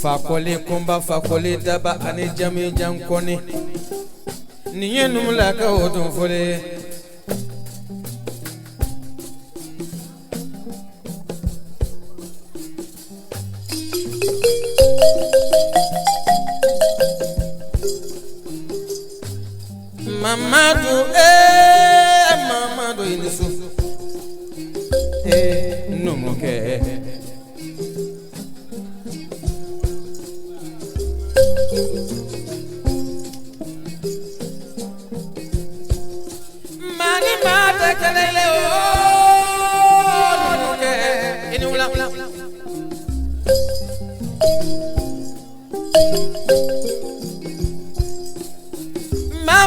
fakoli kumba fakoli daba ani jami jankoni niye numla ka odun fole Mamadu inisu numuke mani mata kelele numuke inula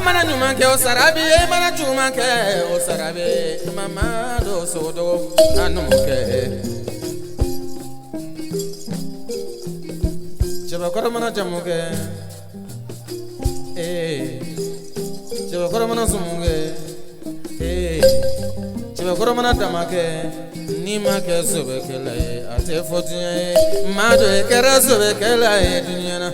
mana nyumanke o sarabi mana chumanke o sarabi mama do sodo anuke chaba koro mana jamuke chaba koro mana sumuke chaba koro mana damake ni make sobekele ate fotie mado ekera sobekele dunyana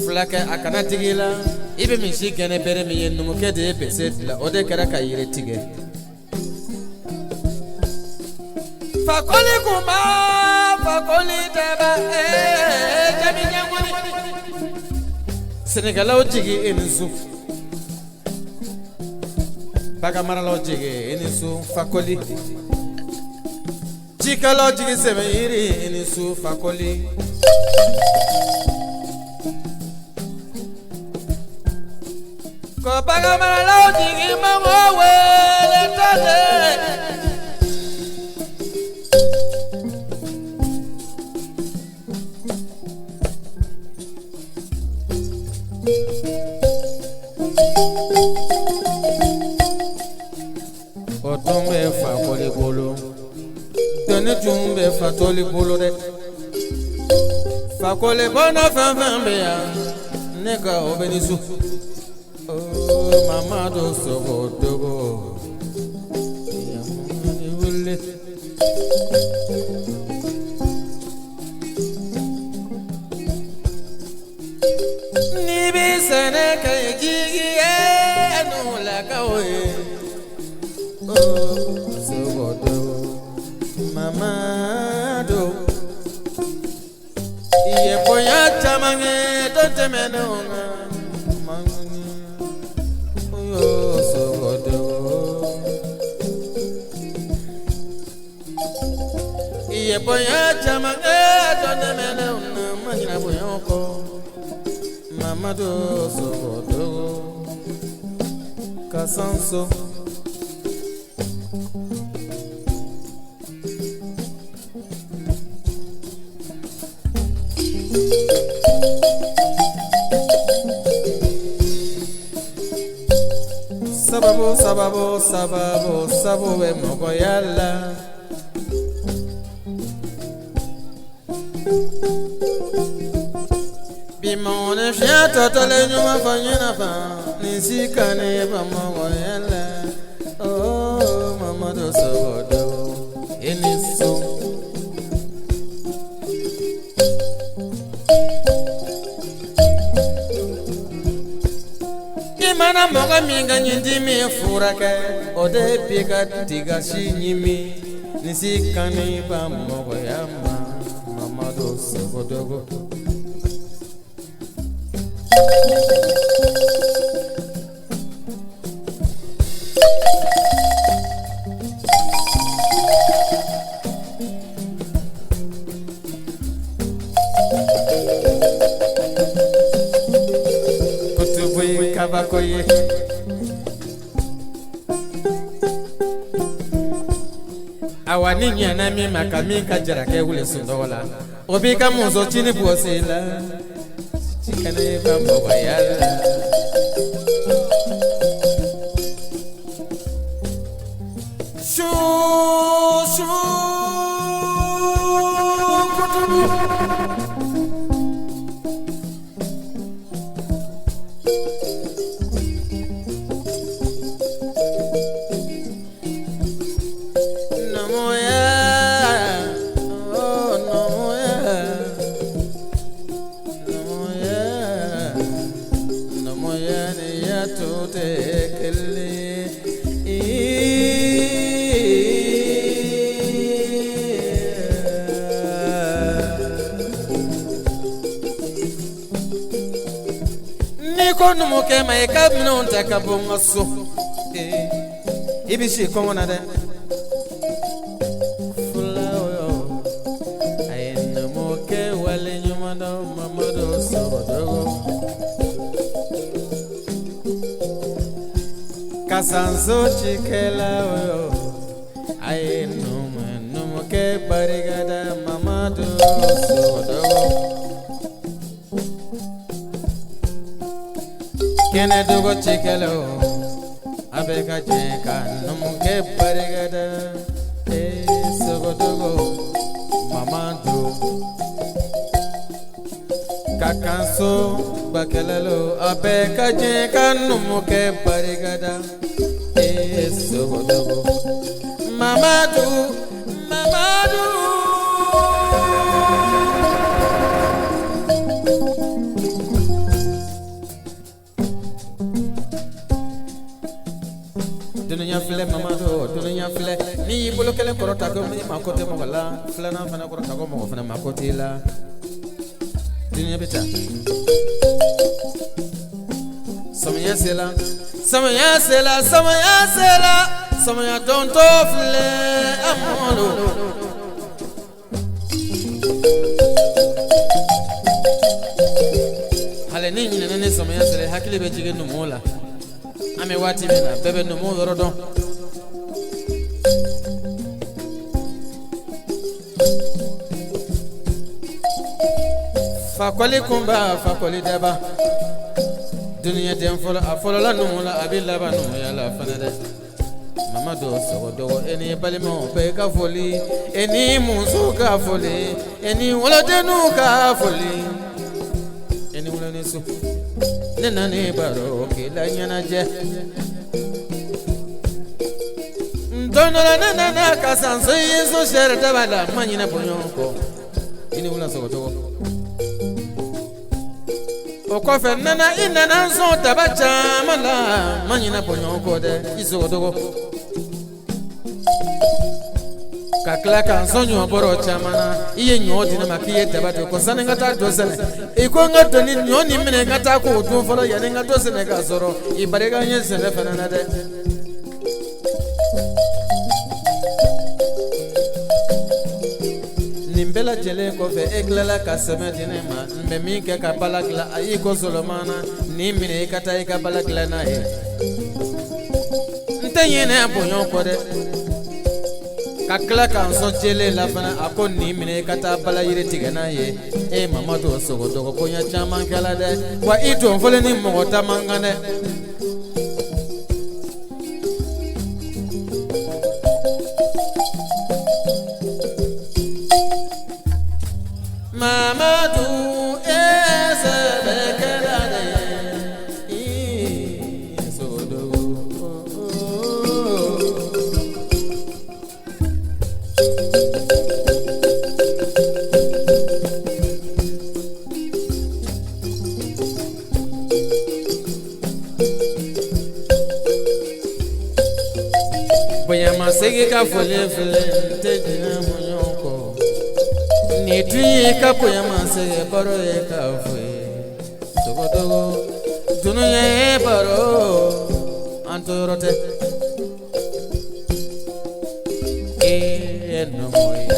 Flaka akana tigila ibe mishi gene bere mi yennu ke de pese la ode kara ka yire tige fakoli kuma fakoli taba jami nyamoni Senegal o jigi enisu baga maralo jigi enisu fakoli jikalo jigi sebe yiri enisu fakoli Kopaga maralo jigi mamo wele tale Otombe fa koli bolo Tene jumbe fa toli bolo de Fa koli bona fa ya Nega obenisu Oh, mama do so dogo. Ni bi sene kay jigi enu la kawe. Oh, so dogo. Mama do. Iye boya chamange do temenonga. Iye boya chamanga dona mena una magina boyoko Mamado sokodo kasanso Sababu we mogoyala Bimone fiato tole nyuma fanyina fa Nisika ne ba mogoyala Oh mama do sogodo Eniso Mana moga minga nyindi mi furake ode pika tiga shinyimi nisikani ba mogo yama mama do sogodogo Kavakoye Awani nyana mi makamika jarake ule sundola Obika muzo chini buosela Chikane bambo bayala Shoo numu ke mai ka mino nta ka bonga so ibishi kongo na de fula yo ay numu ke wale nyuma do mamado so dogo kasanzo chikela yo ay numu ke barigada mamado so dogo kene dogo chikelo abeka jeka numuke barigada sogo dogo mamado kakanso bakelelo abeka jeka numuke barigada sogo dogo mamado dunia file mamado dunia file ni bolo kele korota ko mi makote mo wala file na fana korota ko mo fana makote la dunia beta samaya tonto file amolo hale ni ne samaya sela hakile be jige no mola ame wati mena bebe no mo rodo fakoli kumba fakoli deba dunia dem folo la no la abilla ba no ya la fanade mamado so do eni balimo pe ka foli eni muso ka foli eni wala denu ka foli eni wala ni so nena ne baro ke la nyana je ndono la nena ka sanso yeso shere tabala manyina ponyonko ini wala so to o ko fe nena inana so tabacha mala manyina ponyonko de iso to kakla kan sonyo boro chamana iye nyodi na makiye tabate ko sanenga ta dosene iko ngato ni nyoni mine ngata ko to folo yane ngato sene ka zoro ibarega nye sene fanana de nimbela jele ko fe eglala ka seme dinema mbe minke ka balagla ayiko solomana ni mine kata ka balagla na e ntanyene abonyo ko de kakla kan so jele la fana ako ni mine kata bala yire tigana ye mamado sogo dogo konya chama kala de wa ito fole ni mogota mangane mamado sege ka fole te jina monyoko ni tuye ka poya masege baro e ka fwe sogodogo dunuye e baro antorote no moy